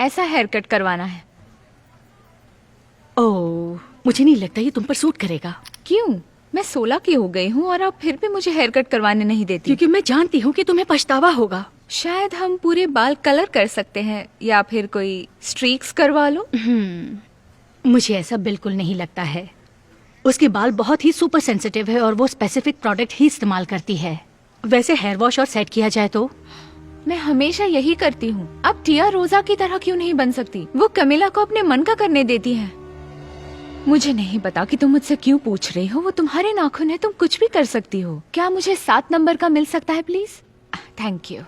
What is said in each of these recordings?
ऐसा hair cut करवाना है। ओह, मुझे नहीं लगता ये तुम पर सूट करेगा। क्यों? मैं 16 की हो गई हूँ और आप फिर भी मुझे हेयर कट करवाने नहीं देती। क्योंकि मैं जानती हूँ कि तुम्हें पछतावा होगा। शायद हम पूरे बाल कलर कर सकते हैं या फिर कोई स्ट्रीक्स करवा लो। मुझे ऐसा बिल्कुल नहीं लगता है। उसके बाल बहुत ही सुपर सेंसिटिव है और वो स्पेसिफिक प्रोडक्ट ही इस्तेमाल करती है। वैसे हेयर वॉश और सेट किया जाए तो मैं हमेशा यही करती हूँ। अब टिया रोजा की तरह क्यों नहीं बन सकती? वो कमिला को अपने मन का करने देती है। मुझे नहीं पता कि तुम मुझसे क्यों पूछ रही हो। वो तुम्हारे नाखून है, तुम कुछ भी कर सकती हो। क्या मुझे 7 नंबर का मिल सकता है प्लीज? Thank you.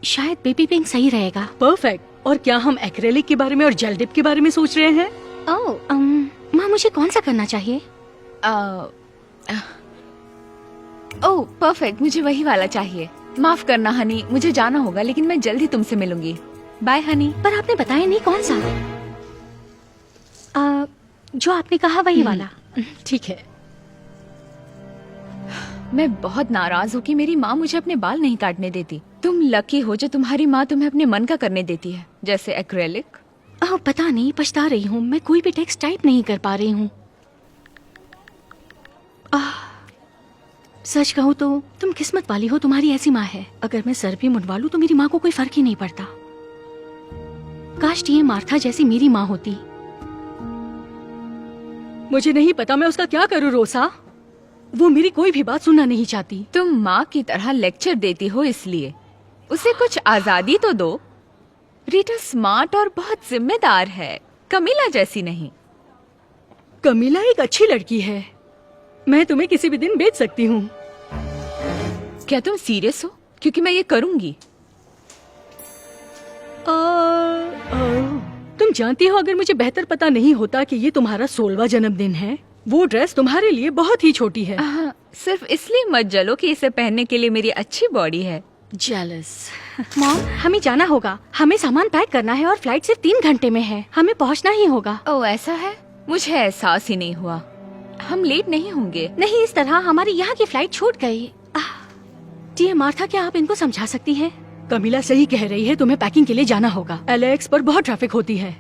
शायद बेबी पिंक सही रहेगा। परफेक्ट। और क्या हम एक्रेलिक के बारे में और जेल डिप के बारे में सोच रहे हैं? ओह, माँ मुझे कौन सा करना चाहिए? ओह परफेक्ट, मुझे वही वाला चाहिए। माफ करना हनी, मुझे जाना होगा लेकिन मैं जल्द ही तुमसे मिलूंगी। बाय हनी। पर आपने बताया नहीं कौन सा। जो आपने कहा वही वाला। ठीक है। मैं बहुत नाराज हूँ कि मेरी माँ मुझे अपने बाल नहीं काटने देती। तुम लकी हो जो तुम्हारी माँ तुम्हें अपने मन का करने देती है, जैसे एक्रेलिक। पता नहीं, पछता रही हूँ। मैं कोई भी टेक्स्ट टाइप नहीं कर पा रही हूँ। सच कहूँ तो तुम किस्मत वाली हो, तुम्हारी ऐसी माँ है। अगर मैं सर भी मुंडवा लूं तो मेरी माँ को कोई फर्क ही नहीं पड़ता। काश टीए मार्था जैसी मेरी माँ होती। मुझे नहीं पता मैं उसका क्या करूँ रोसा। वो मेरी कोई भी बात सुनना नहीं चाहती। तुम माँ की तरह लेक्चर देती हो, इसलिए उसे कुछ आजादी तो दो। रीटा स्मार्ट और बहुत जिम्मेदार है, कमिला जैसी नहीं। कमिला एक अच्छी लड़की है। मैं तुम्हें किसी भी दिन बेच सकती हूँ। क्या तुम सीरियस हो? क्योंकि मैं ये करूंगी। तुम जानती हो, अगर मुझे बेहतर पता नहीं होता कि ये तुम्हारा 16वां जन्मदिन है, वो ड्रेस तुम्हारे लिए बहुत ही छोटी है। सिर्फ इसलिए मत जलो कि इसे पहनने के लिए मेरी अच्छी बॉडी है। जेलस। मॉम, हमें जाना होगा। हमें सामान पैक करना है और फ्लाइट सिर्फ 3 घंटे में है। हमें पहुंचना ही होगा। ओह ऐसा है? मुझे एहसास ही नहीं हुआ। हम लेट नहीं होंगे। नहीं, इस तरह हमारी यहाँ की फ्लाइट छूट गई। टीए मार्था, क्या आप इनको समझा सकती हैं? कमिला सही कह रही है, तुम्हें पैकिंग के लिए जाना होगा। एलेक्स पर बहुत ट्रैफिक होती है।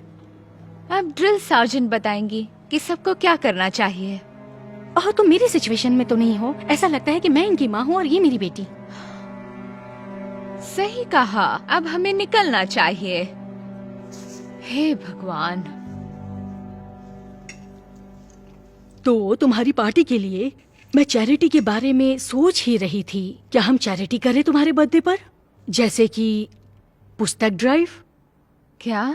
अब ड्रिल सार्जेंट बताएंगी कि सबको क्या करना चाहिए। तुम मेरी सिचुएशन में तो नहीं हो। ऐसा लगता है कि मैं इनकी माँ हूँ और ये मेरी बेटी। सही कहा। अब हमें निकलना चाहिए। हे भगवान। तो तुम्हारी पार्टी के लिए मैं चैरिटी के बारे में सोच ही रही थी। क्या हम चैरिटी करें तुम्हारे बर्थडे पर? जैसे कि पुस्तक ड्राइव। क्या?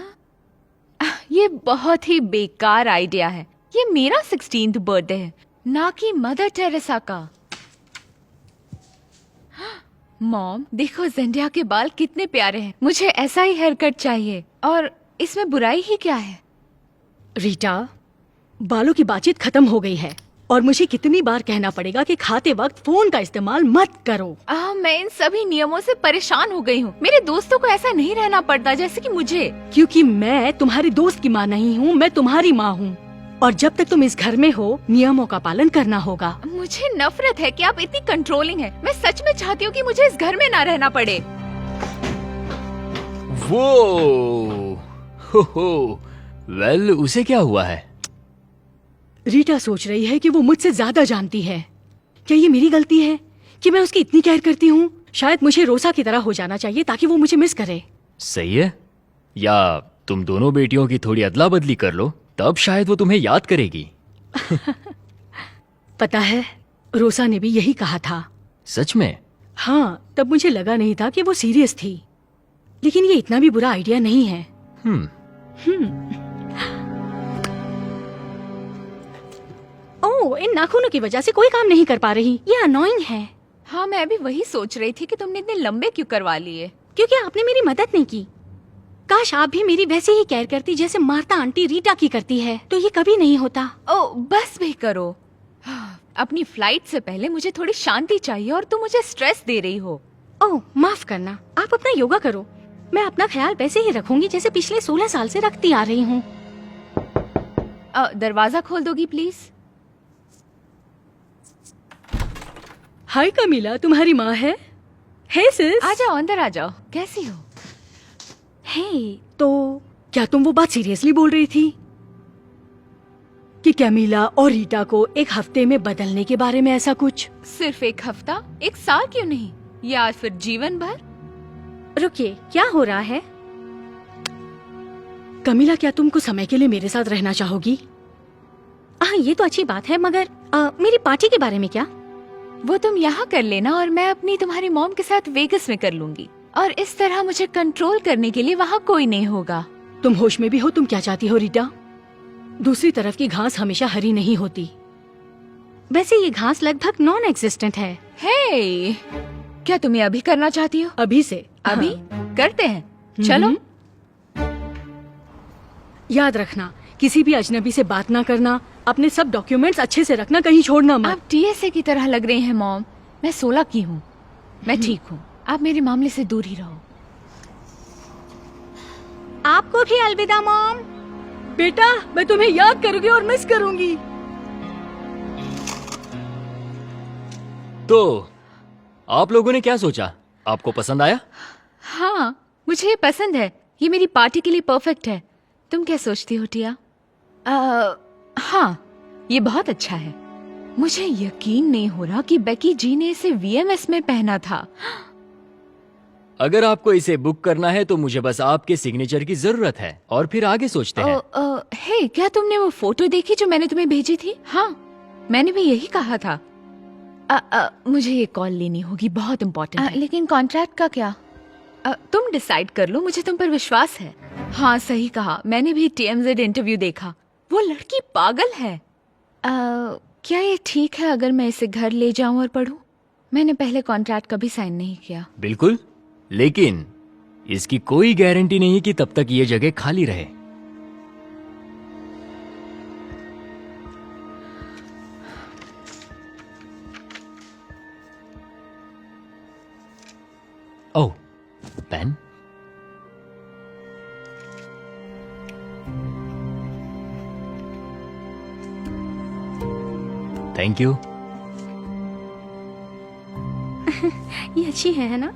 ये बहुत ही बेकार आइडिया है। ये मेरा 16th बर्थडे है, ना कि मदर टेरेसा का। मॉम देखो, जेंडिया के बाल कितने प्यारे हैं। मुझे ऐसा ही हेयर कट चाहिए। और इसमें बुराई ही क्या है? रीटा, बालों की बातचीत खत्म हो गई है और मुझे कितनी बार कहना पड़ेगा कि खाते वक्त फोन का इस्तेमाल मत करो। मैं इन सभी नियमों से परेशान हो गई हूँ। मेरे दोस्तों को ऐसा नहीं रहना पड़ता जैसे कि मुझे। क्योंकि मैं तुम्हारी दोस्त की माँ नहीं हूँ, मैं तुम्हारी माँ हूँ। और जब तक तुम इस घर में हो, नियमों का पालन करना होगा। मुझे नफरत है कि आप इतनी कंट्रोलिंग हैं। मैं सच में चाहती हूँ कि मुझे इस घर में ना रहना पड़े। वो वेल, उसे क्या हुआ है? रीटा सोच रही है कि वो मुझसे ज्यादा जानती है। क्या ये मेरी गलती है कि मैं उसकी इतनी केयर करती हूँ? शायद मुझे रोसा की तरह हो जाना चाहिए ताकि वो मुझे मिस करे। सही है। या तुम दोनों बेटियों की थोड़ी अदला बदली कर लो, तब शायद वो तुम्हें याद करेगी। पता है, रोसा ने भी यही कहा था। सच में? हाँ, तब मुझे लगा नहीं था कि वो सीरियस थी। लेकिन ये इतना भी बुरा आइडिया नहीं है। ओह, इन नाखूनों की वजह से कोई काम नहीं कर पा रही। ये अनोइंग है। हाँ, मैं भी वही सोच रही थी कि तुमने इतने लंबे क्यों करवा लिए। क्योंकि आपने मेरी मदद नहीं की। काश आप भी मेरी वैसे ही केयर करती जैसे मार्था आंटी रीटा की करती है, तो ये कभी नहीं होता। ओह बस भी करो। अपनी फ्लाइट से पहले मुझे थोड़ी शांति चाहिए और तुम मुझे स्ट्रेस दे रही हो। ओह माफ करना, आप अपना योगा करो। मैं अपना ख्याल वैसे ही रखूंगी जैसे पिछले 16 साल से रखती आ रही हूँ। दरवाजा खोल दोगी प्लीज? हाय कमिला, तुम्हारी माँ है। हे सिस। आ जाओ, अंदर आ जाओ। कैसी हो? हे, तो क्या तुम वो बात सीरियसली बोल रही थी कि कैमिला और रीटा को एक हफ्ते में बदलने के बारे में? ऐसा कुछ? सिर्फ एक हफ्ता, एक साल क्यों नहीं, या फिर जीवन भर? रुकिए, क्या हो रहा है? कमिला, क्या तुम कुछ समय के लिए मेरे साथ रहना चाहोगी? हाँ, ये तो अच्छी बात है, मगर मेरी पार्टी के बारे में क्या? वो तुम यहाँ कर लेना और मैं अपनी तुम्हारी मॉम के साथ वेगस में कर लूंगी, और इस तरह मुझे कंट्रोल करने के लिए वहाँ कोई नहीं होगा। तुम होश में भी हो? तुम क्या चाहती हो रीटा? दूसरी तरफ की घास हमेशा हरी नहीं होती। वैसे ये घास लगभग नॉन एग्जिस्टेंट है। हे, क्या तुम ये अभी करना चाहती हो? अभी से? अभी करते हैं, चलो। याद रखना, किसी भी अजनबी से बात ना करना, अपने सब डॉक्यूमेंट्स अच्छे से रखना, कहीं छोड़ना मत। आप टीएसए की तरह लग रही हैं मॉम। मैं 16 की हूँ, मैं ठीक हूँ। आप मेरे मामले से दूर ही रहो। आपको भी अलविदा मॉम। बेटा, मैं तुम्हें याद करूंगी और मिस करूंगी। तो आप लोगों ने क्या सोचा? आपको पसंद आया? हाँ, मुझे ये पसंद है। ये मेरी पार्टी के लिए परफेक्ट है। तुम क्या सोचती हो टिया? हाँ, ये बहुत अच्छा है। मुझे यकीन नहीं हो रहा कि बेकी जी ने इसे वीएमएस में पहना था। अगर आपको इसे बुक करना है तो मुझे बस आपके सिग्नेचर की जरूरत है, और फिर आगे सोचते हैं। हे, क्या तुमने वो फोटो देखी जो मैंने तुम्हें भेजी थी? हाँ, मैंने भी यही कहा था। मुझे ये कॉल लेनी होगी, बहुत इम्पोर्टेंट है। लेकिन कॉन्ट्रैक्ट का क्या? तुम डिसाइड कर लो, मुझे तुम पर विश्वास है। हाँ, सही कहा, मैंने भी TMZ इंटरव्यू देखा। वो लड़की पागल है। क्या ये ठीक है अगर मैं इसे घर ले जाऊं और पढूं? मैंने पहले कॉन्ट्रैक्ट कभी साइन नहीं किया। बिल्कुल, लेकिन इसकी कोई गारंटी नहीं कि तब तक ये जगह खाली रहे। ओह, पेन? Thank you. ये अच्छी है ना?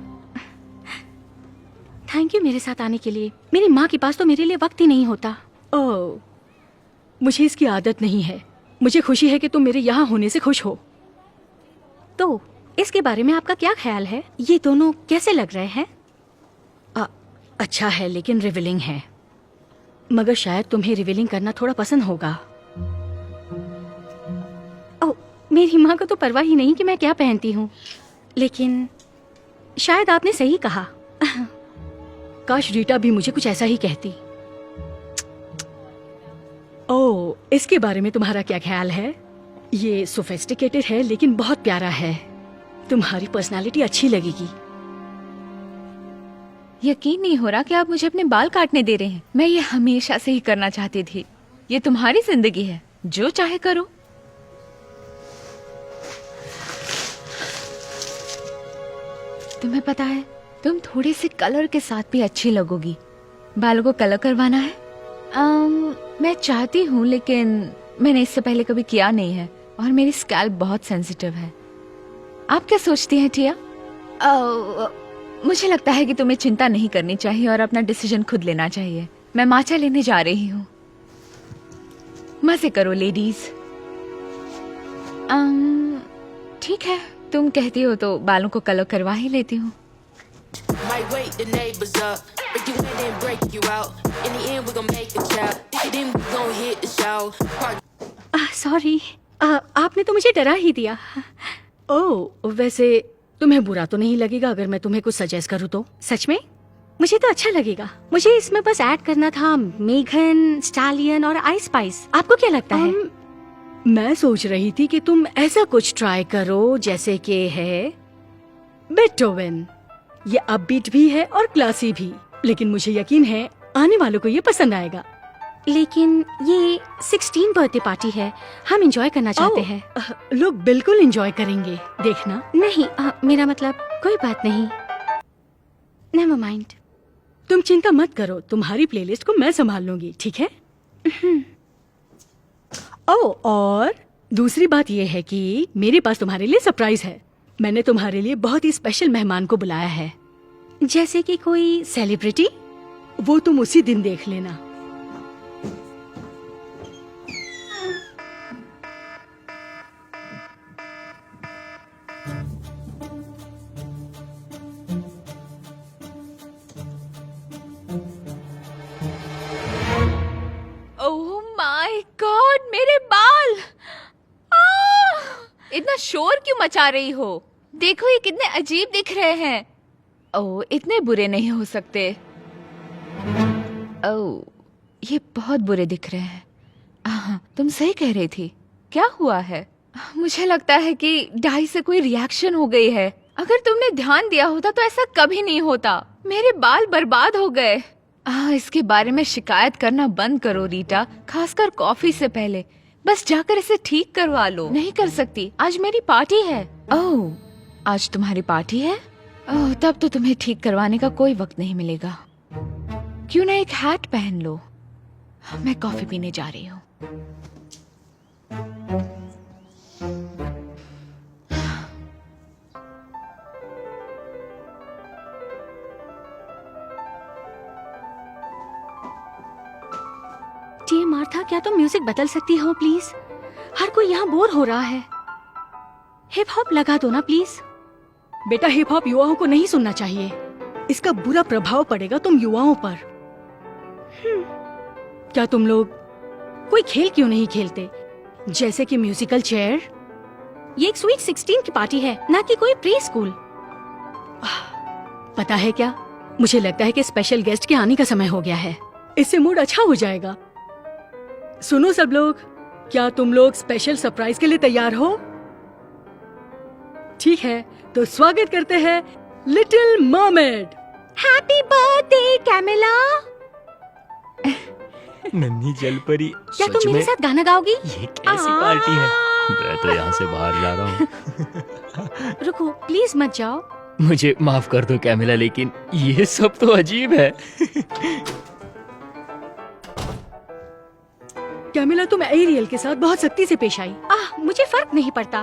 थैंक यू मेरे साथ आने के लिए। मेरी माँ के पास तो मेरे लिए वक्त ही नहीं होता। ओह, मुझे इसकी आदत नहीं है। मुझे खुशी है कि तुम मेरे यहाँ होने से खुश हो। तो इसके बारे में आपका क्या ख्याल है? ये दोनों कैसे लग रहे हैं? अच्छा है, लेकिन रिवीलिंग है। मगर शायद तुम्हें रिवीलिंग करना थोड़ा पसंद होगा। ओह, मेरी माँ को तो परवाह ही नहीं कि मैं क्या पहनती हूँ। लेकिन शायद आपने सही कहा। काश रीटा भी मुझे कुछ ऐसा ही कहती। ओह, इसके बारे में तुम्हारा क्या ख्याल है? ये सोफिस्टिकेटेड है लेकिन बहुत प्यारा है। तुम्हारी पर्सनालिटी अच्छी लगेगी। यकीन नहीं हो रहा कि आप मुझे अपने बाल काटने दे रहे हैं। मैं ये हमेशा से ही करना चाहती थी। ये तुम्हारी जिंदगी है, जो चाहे करो। तुम्हें पता है, तुम थोड़े से कलर के साथ भी अच्छी लगोगी। बालों को कलर करवाना है? मैं चाहती हूँ, लेकिन मैंने इससे पहले कभी किया नहीं है और मेरी स्कैल्प बहुत सेंसिटिव है। आप क्या सोचती हैं टिया? मुझे लगता है कि तुम्हें चिंता नहीं करनी चाहिए और अपना डिसीजन खुद लेना चाहिए। मैं माचा लेने जा रही हूँ। मजे करो लेडीज। ठीक है, तुम कहती हो तो बालों को कलर करवा ही लेती हूँ। Might wake the neighbors up, break you in and break you out. In the end, we gon' make a child. Then we gon' hit the show. Sorry, आपने तो मुझे डरा ही दिया। ओह, वैसे तुम्हें बुरा तो नहीं लगेगा अगर मैं तुम्हें कुछ सजेस्ट करूँ तो? सच में? मुझे तो अच्छा लगेगा। मुझे इसमें बस ऐड करना था मेघन, स्टालियन और आइस स्पाइस। आपको क्या लगता है? मैं सोच रही थी कि तुम ऐसा कुछ ट्राई करो जैसे कि है बेटोवेन। ये अपबीट भी है और क्लासी भी, लेकिन मुझे यकीन है आने वालों को ये पसंद आएगा। लेकिन ये 16 बर्थडे पार्टी है, हम एंजॉय करना चाहते हैं। लोग बिल्कुल एंजॉय करेंगे, देखना। नहीं, मेरा मतलब कोई बात नहीं। Never mind. तुम चिंता मत करो, तुम्हारी प्लेलिस्ट को मैं संभाल लूंगी, ठीक है? ओह, और दूसरी बात यह है कि मेरे पास तुम्हारे लिए सरप्राइज है। मैंने तुम्हारे लिए बहुत ही स्पेशल मेहमान को बुलाया है। जैसे कि कोई सेलिब्रिटी? वो तुम उसी दिन देख लेना। शोर क्यों मचा रही हो? देखो ये कितने अजीब दिख रहे हैं। ओह, इतने बुरे नहीं हो सकते। ओह, ये बहुत बुरे दिख रहे हैं। हाँ, तुम सही कह रही थी। क्या हुआ है? मुझे लगता है कि डाई से कोई रिएक्शन हो गई है। अगर तुमने ध्यान दिया होता तो ऐसा कभी नहीं होता। मेरे बाल बर्बाद हो गए। इसके बारे में शिकायत करना बंद करो रीटा, खासकर कॉफी से पहले। बस जाकर इसे ठीक करवा लो। नहीं कर सकती, आज मेरी पार्टी है। ओह, आज तुम्हारी पार्टी है? ओह, तब तो तुम्हें ठीक करवाने का कोई वक्त नहीं मिलेगा। क्यों ना एक हैट पहन लो। मैं कॉफी पीने जा रही हूँ। टी मार्था, क्या तुम म्यूजिक बदल सकती हो प्लीज? हर कोई यहाँ बोर हो रहा है। हिप हॉप लगा दो ना प्लीज। बेटा, हिप हॉप युवाओं को नहीं सुनना चाहिए। इसका बुरा प्रभाव पड़ेगा तुम युवाओं पर। क्या तुम लोग कोई खेल क्यों नहीं खेलते, जैसे कि म्यूजिकल चेयर? ये एक स्वीट 16 की पार्टी है, ना कि कोई प्री स्कूल। पता है क्या, मुझे लगता है कि स्पेशल गेस्ट के आने का समय हो गया है। इससे मूड अच्छा हो जाएगा। सुनो सब लोग, क्या तुम लोग स्पेशल सरप्राइज के लिए तैयार हो? ठीक है, तो स्वागत करते हैं little mermaid. Happy birthday Camilla. नन्ही जलपरी, क्या तुम मेरे साथ गाना गाओगी? ये कैसी पार्टी है? मैं तो यहाँ से बाहर जा रहा हूँ। रुको प्लीज, मत जाओ। मुझे माफ कर दो कैमिला, लेकिन ये सब तो अजीब है। कैमिला, तुम एरियल के साथ बहुत सख्ती से पेश आई। मुझे फर्क नहीं पड़ता।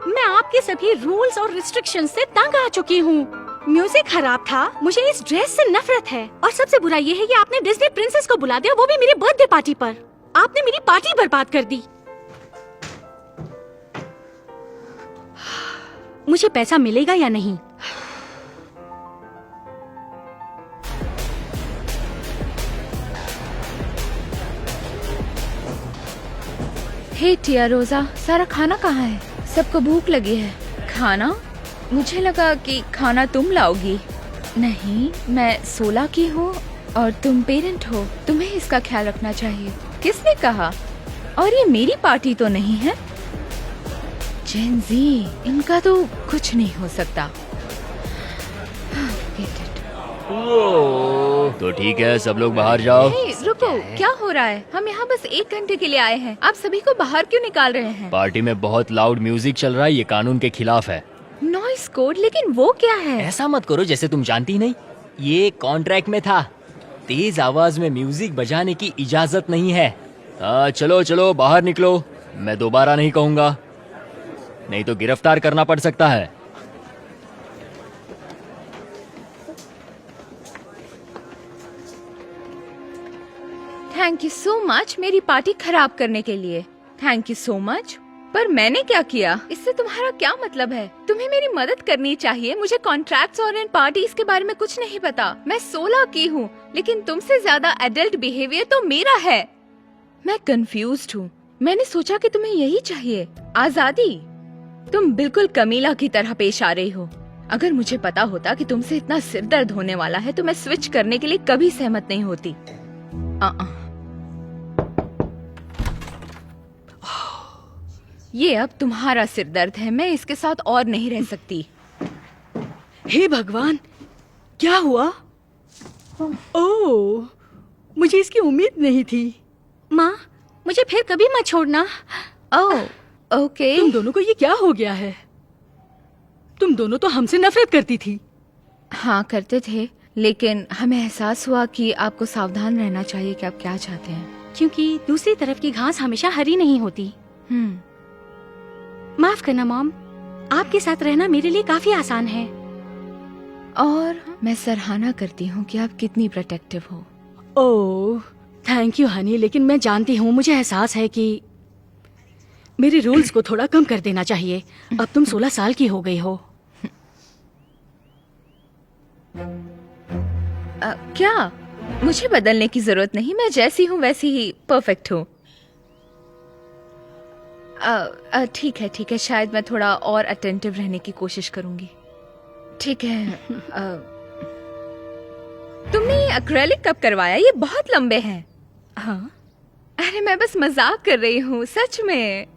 मैं आपके सभी रूल्स और रिस्ट्रिक्शंस से तंग आ चुकी हूँ। म्यूजिक खराब था, मुझे इस ड्रेस से नफरत है, और सबसे बुरा ये है कि आपने डिज्नी प्रिंसेस को बुला दिया, वो भी मेरी बर्थडे पार्टी पर। आपने मेरी पार्टी बर्बाद कर दी। मुझे पैसा मिलेगा या नहीं? हे टिया रोजा, सारा खाना कहाँ है? सबको भूख लगी है। खाना? मुझे लगा कि खाना तुम लाओगी। नहीं, मैं 16 की हूँ और तुम पेरेंट हो, तुम्हें इसका ख्याल रखना चाहिए। किसने कहा? और ये मेरी पार्टी तो नहीं है। जेन जी, इनका तो कुछ नहीं हो सकता। तो ठीक है, सब लोग बाहर जाओ। रुको, क्या हो रहा है? हम यहाँ बस 1 घंटे के लिए आए हैं। आप सभी को बाहर क्यों निकाल रहे हैं? पार्टी में बहुत लाउड म्यूजिक चल रहा है, ये कानून के खिलाफ है। Noise code? लेकिन वो क्या है? ऐसा मत करो जैसे तुम जानती नहीं। ये कॉन्ट्रैक्ट में था। तेज आवाज में म्यूजिक बजाने की इजाजत नहीं है। चलो चलो बाहर निकलो। मैं दोबारा नहीं कहूँगा, नहीं तो गिरफ्तार करना पड़ सकता है। थैंक यू सो मच मेरी पार्टी खराब करने के लिए। Thank you so much. पर मैंने क्या किया? इससे तुम्हारा क्या मतलब है? तुम्हें मेरी मदद करनी चाहिए। मुझे कॉन्ट्रैक्ट्स और इन पार्टीज के बारे में कुछ नहीं पता। मैं 16 की हूँ, लेकिन तुमसे ज्यादा एडल्ट बिहेवियर तो मेरा है। मैं कंफ्यूज्ड हूँ। मैंने सोचा कि तुम्हें यही चाहिए, आजादी। तुम बिल्कुल कमीला की तरह पेश आ रही हो। अगर मुझे पता होता कि तुमसे इतना सिर दर्द होने वाला है तो मैं स्विच करने के लिए कभी सहमत नहीं होती। ये अब तुम्हारा सिर दर्द है, मैं इसके साथ और नहीं रह सकती। हे भगवान, क्या हुआ? ओह, मुझे इसकी उम्मीद नहीं थी। माँ, मुझे फिर कभी मत छोड़ना। ओह, ओके। तुम दोनों को ये क्या हो गया है? तुम दोनों तो हमसे नफरत करती थी। हाँ, करते थे, लेकिन हमें एहसास हुआ कि आपको सावधान रहना चाहिए कि आप क्या चाहते हैं। क्योंकि दूसरी तरफ की घास हमेशा हरी नहीं होती। माफ करना मॉम, आपके साथ रहना मेरे लिए काफी आसान है। और मैं सराहना करती हूँ कि आप कितनी प्रोटेक्टिव हो। ओह, थैंक यू हनी, लेकिन मैं जानती हूँ, मुझे एहसास है कि मेरे रूल्स को थोड़ा कम कर देना चाहिए। अब तुम 16 साल की हो गई हो। क्या? मुझे बदलने की जरूरत नहीं, मैं जैसी हूँ वैसी ही परफेक्ट हूँ। ठीक है, शायद मैं थोड़ा और अटेंटिव रहने की कोशिश करूंगी। ठीक है। तुमने ये एक्रेलिक कब करवाया? ये बहुत लंबे हैं। हाँ अरे मैं बस मजाक कर रही हूँ, सच में।